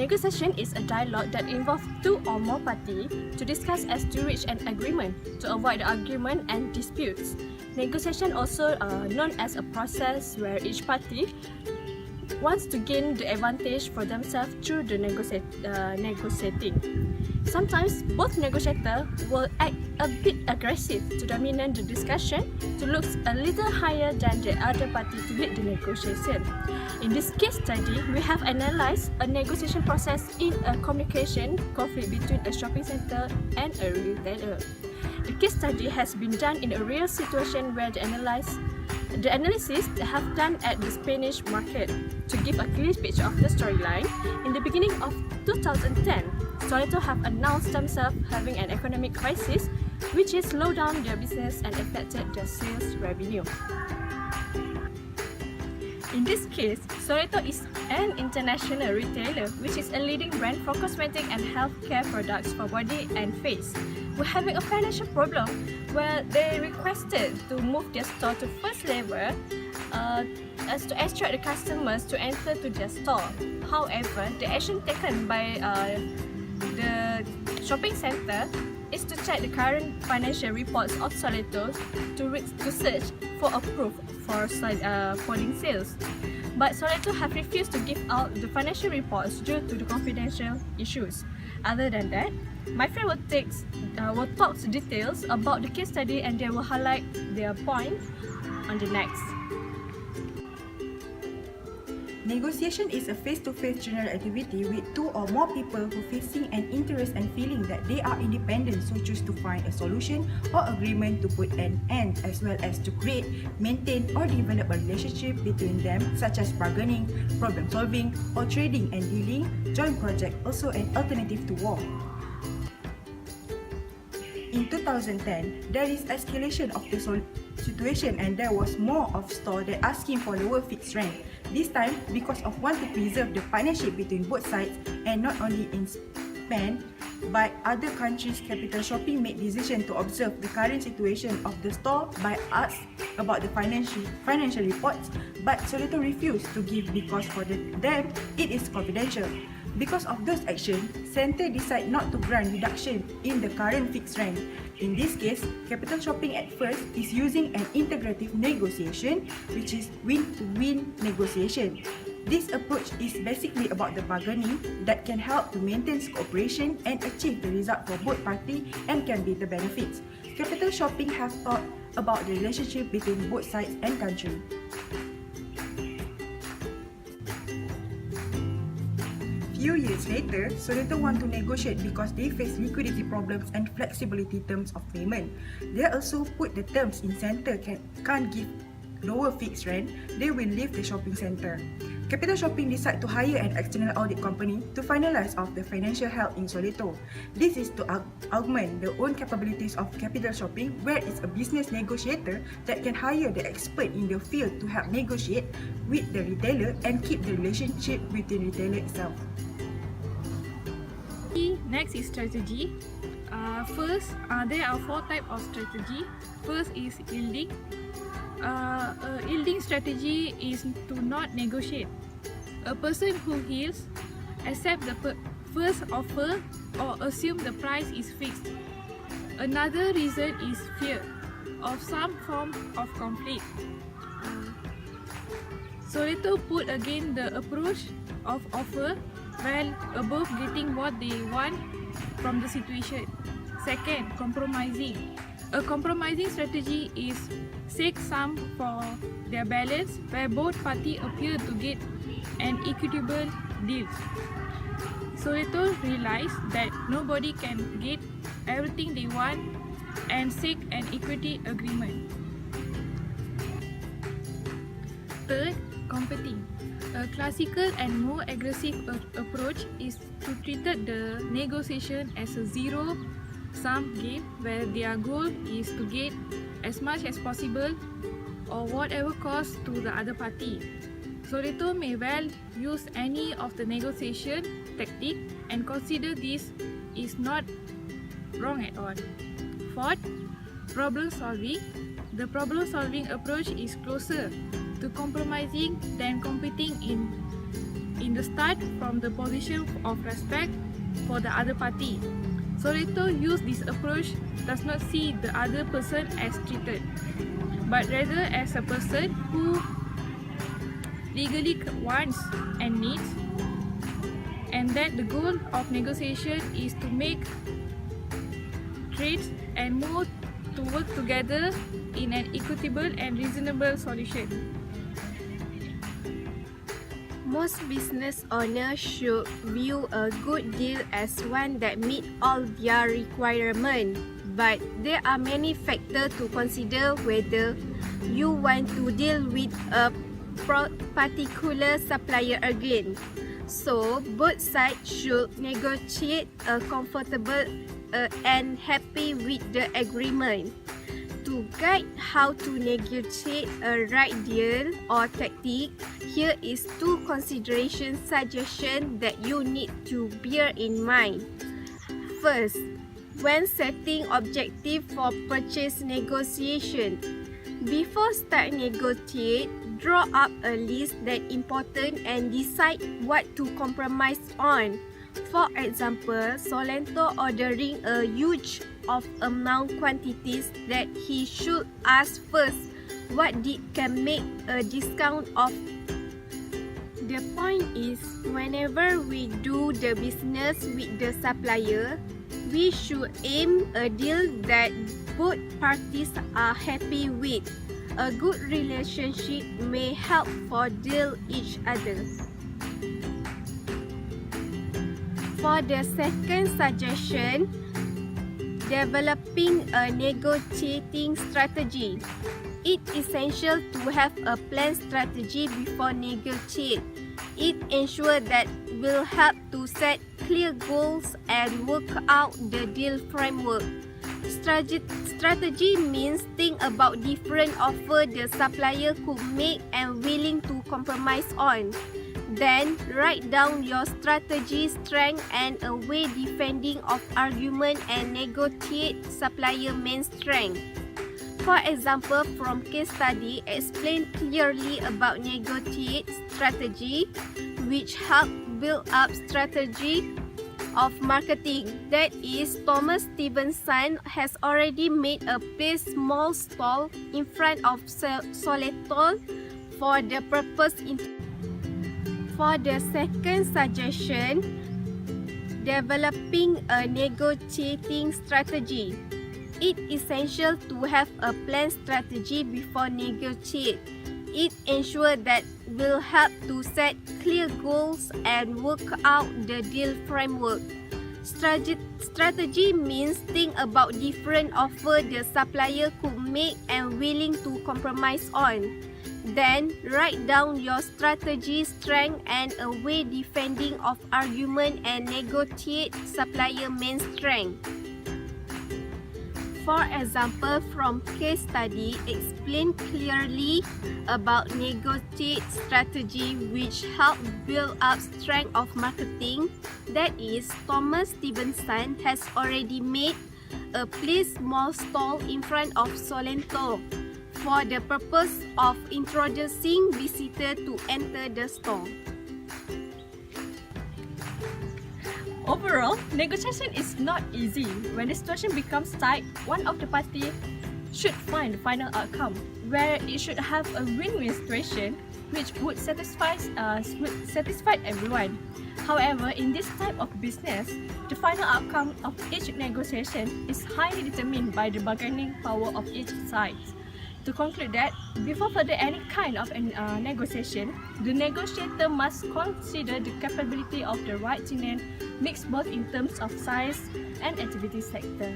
Negotiation is a dialogue that involves two or more parties to discuss as to reach an agreement to avoid argument and disputes. Negotiation also known as a process where each party wants to gain the advantage for themselves through the negotiating. Sometimes both negotiators will act a bit aggressive to dominate the discussion to look a little higher than the other party to lead the negotiation. In this case study, we have analyzed a negotiation process in a communication conflict between a shopping center and a retailer. The case study has been done in a real situation where the analysis have done at the Spanish market. To give a clear picture of the storyline, in the beginning of 2010, Soleto have announced themselves having an economic crisis which has slowed down their business and affected their sales revenue. In this case, Soleto is an international retailer which is a leading brand for cosmetic and healthcare products for body and face. We're having a financial problem where they requested to move their store to first level as to attract the customers to enter to their store. However, the action taken by the shopping center is to check the current financial reports of Soleto to search for a proof for falling sales. But Soleto have refused to give out the financial reports due to the confidential issues. Other than that, my friend will talk details about the case study and they will highlight their point on the next. Negotiation is a face-to-face general activity with two or more people who facing an interest and feeling that they are independent, so choose to find a solution or agreement to put an end, as well as to create, maintain or develop a relationship between them, such as bargaining, problem solving or trading and dealing. Joint project also an alternative to war. In 2010, there is escalation of the situation and there was more of store that asking for lower fixed rent. This time, because of want to preserve the partnership between both sides and not only in Spain, but other countries, Capital Shopping made decision to observe the current situation of the store by us about the financial reports, but Soleto refused to give because for them it is confidential. Because of those actions, Center decide not to grant reduction in the current fixed rent. In this case, Capital Shopping at first is using an integrative negotiation, which is win-to-win negotiation. This approach is basically about the bargaining that can help to maintain cooperation and achieve the result for both parties and can be the benefits. Capital Shopping have thought about the relationship between both sides and country. Few years later, Soleto want to negotiate because they face liquidity problems and flexibility terms of payment. They also put the terms in center can't give lower fixed rent, they will leave the shopping center. Capital Shopping decide to hire an external audit company to finalize of the financial health in Soleto. This is to augment the own capabilities of Capital Shopping, where it's a business negotiator that can hire the expert in the field to help negotiate with the retailer and keep the relationship with the retailer itself. Next is strategy. First, there are 4 types of strategy. First is yielding. Yielding strategy is to not negotiate. A person who yields accept the first offer or assume the price is fixed. Another reason is fear of some form of conflict. Soleto put again the approach of offer while above getting what they want from the situation. Second, compromising. A compromising strategy is seek some for their balance where both parties appear to get an equitable deal. Soleto realized that nobody can get everything they want and seek an equity agreement. Third, competing. A classical and more aggressive approach is to treat the negotiation as a zero-sum game where their goal is to get as much as possible or whatever cost to the other party. Soleto may well use any of the negotiation tactic and consider this is not wrong at all. Fourth, problem solving. The problem solving approach is closer to compromising than competing in in the start from the position of respect for the other party. Soleto use this approach does not see the other person as treated, but rather as a person who legally wants and needs, and that the goal of negotiation is to make trades and move to work together in an equitable and reasonable solution. Most business owners should view a good deal as one that meets all their requirements, but there are many factors to consider whether you want to deal with a particular supplier again. So, both sides should negotiate a comfortable and happy with the agreement. To guide how to negotiate a right deal or tactic, here is 2 consideration suggestions that you need to bear in mind. First, when setting objective for purchase negotiation, before start negotiate, draw up a list that important and decide what to compromise on. For example, Soleto ordering a huge of amount quantities that he should ask first what did can make a discount of. The point is, whenever we do the business with the supplier, we should aim a deal that both parties are happy with. A good relationship may help for deal each other. For the second suggestion, developing a negotiating strategy. It is essential to have a planned strategy before negotiate. It ensures that will help to set clear goals and work out the deal framework. Strategy means think about different offers the supplier could make and willing to compromise on. Then, write down your strategy, strength and a way defending of argument and negotiate supplier main strength. For example, from case study, explain clearly about negotiate strategy, which help build up strategy of marketing. That is, Thomas Stevenson has already made a small stall in front of Soleto for the purpose. For the second suggestion, developing a negotiating strategy. It is essential to have a planned strategy before negotiate. It ensures that will help to set clear goals and work out the deal framework. Strategy means think about different offers the supplier could make and willing to compromise on. Then, write down your strategy, strength and a way defending of argument and negotiate supplier main strength. For example, from case study, explain clearly about negotiate strategy which help build up strength of marketing. That is, Thomas Stevenson has already made a small stall in front of Soleto for the purpose of introducing visitors to enter the store. Overall, negotiation is not easy. When the situation becomes tight, one of the parties should find the final outcome, where it should have a win-win situation which would satisfy everyone. However, in this type of business, the final outcome of each negotiation is highly determined by the bargaining power of each side. To conclude that, before further any kind of negotiation, the negotiator must consider the capability of the right tenant, mixed both in terms of size and activity sector.